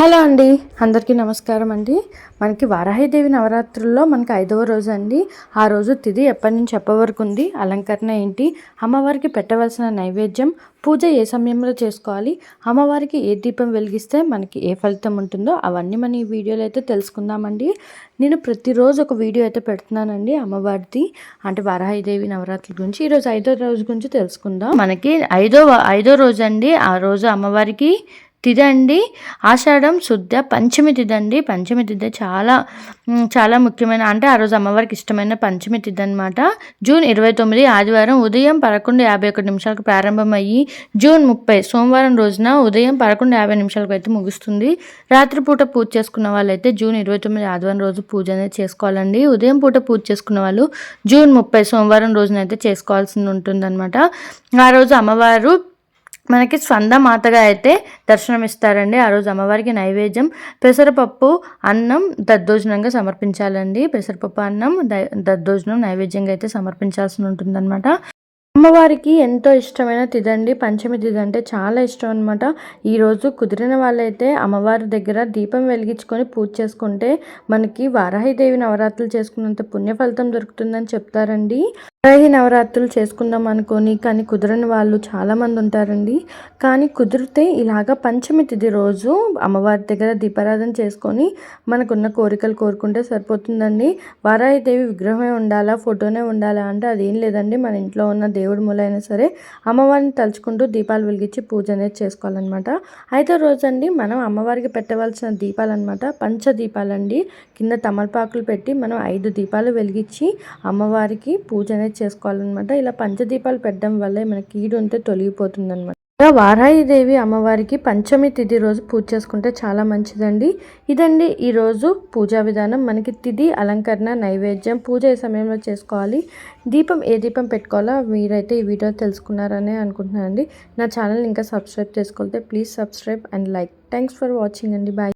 Hello అండి, అందరికీ నమస్కారం అండి. మనకి వారాహిదేవి నవరాత్రుల్లో మనకి 5వ రోజు అండి. ఆ రోజు తిథి ఎప్పటి నుంచి ఎప్పటి వరకు ఉంది, అలంకరణ ఏంటి, అమ్మవారికి పెట్టవలసిన నైవేద్యం, పూజ ఏ సమయంలో చేసుకోవాలి, అమ్మవారికి ఏ దీపం వెలిగిస్తే మనకి ఏ ఫలితం ఉంటుందో అవన్నీ మన ఈ వీడియోలో అయితే తెలుసుకుందామండి. నేను ప్రతిరోజు ఒక వీడియో అయితే పెడుతున్నానండి అమ్మవారిది, అంటే వారాహిదేవి నవరాత్రుల గురించి. ఈరోజు 5వ రోజు గురించి తెలుసుకుందాం. మనకి ఐదో రోజు అండి. ఆ రోజు అమ్మవారికి తిథి అండి ఆషాఢం శుద్ధ పంచమి తిథి అండి. పంచమి తిథి చాలా ముఖ్యమైన, అంటే ఆ రోజు అమ్మవారికి ఇష్టమైన పంచమి తిథి అనమాట. జూన్ 29 ఆదివారం ఉదయం 11:51 ప్రారంభమయ్యి జూన్ 30 సోమవారం రోజున ఉదయం 11:50 అయితే ముగుస్తుంది. రాత్రిపూట పూజ చేసుకున్న వాళ్ళైతే జూన్ 29 ఆదివారం రోజు పూజ అనేది చేసుకోవాలండి. ఉదయం పూట పూజ చేసుకున్న వాళ్ళు జూన్ 30 సోమవారం రోజున అయితే చేసుకోవాల్సి ఉంటుందన్నమాట. ఆ రోజు అమ్మవారు మనకి స్కందమాతగా అయితే దర్శనమిస్తారండి. ఆ రోజు అమ్మవారికి నైవేద్యం పెసరపప్పు అన్నం దద్దోజనంగా సమర్పించాలండి. పెసరపప్పు అన్నం దద్దోజనం నైవేద్యంగా అయితే సమర్పించాల్సి ఉంటుందన్నమాట. అమ్మవారికి ఎంతో ఇష్టమైన తిథి అండి పంచమి తిథి, అంటే చాలా ఇష్టం అనమాట. ఈరోజు కుదిరిన వాళ్ళైతే అమ్మవారి దగ్గర దీపం వెలిగించుకొని పూజ చేసుకుంటే మనకి వారాహిదేవి నవరాత్రులు చేసుకున్నంత పుణ్య ఫలితం దొరుకుతుందని చెప్తారండి. వారాహి నవరాత్రులు చేసుకుందాం అనుకొని కానీ కుదరని వాళ్ళు చాలామంది ఉంటారండి. కానీ కుదిరితే ఇలాగ పంచమి తిథి రోజు అమ్మవారి దగ్గర దీపారాధన చేసుకొని మనకున్న కోరికలు కోరుకుంటే సరిపోతుందండి. వారాహిదేవి విగ్రహమే ఉండాలా, ఫోటోనే ఉండాలా అంటే అదేం లేదండి. మన ఇంట్లో ఉన్న దేవుడి మూలైనా సరే అమ్మవారిని తలుచుకుంటూ దీపాలు వెలిగించి పూజ అనేది చేసుకోవాలన్నమాట. 5వ రోజు అండి మనం అమ్మవారికి పెట్టవలసిన దీపాలన్నమాట పంచదీపాలండి. కింద తమలపాకులు పెట్టి మనం 5 దీపాలు వెలిగించి అమ్మవారికి పూజ అనేది చేసుకోవాలన్నమాట. ఇలా పంచదీపాలు పెట్టడం వల్ల మన కీడు ఉంటే తొలగిపోతుందన్నమాట. వారాహిదేవి అమ్మవారికి పంచమి తిథి రోజు పూజ చేసుకుంటే చాలా మంచిదండి. ఇదండి ఈరోజు పూజా విధానం. మనకి తిథి, అలంకరణ, నైవేద్యం, పూజ ఏ సమయంలో చేసుకోవాలి, దీపం ఏ దీపం పెట్టుకోవాలో మీరైతే ఈ వీడియో తెలుసుకున్నారని అనుకుంటున్నానండి. నా ఛానల్ ఇంకా సబ్స్క్రైబ్ చేసుకోకపోతే please subscribe and like. Thanks for watching అండి. బాయ్.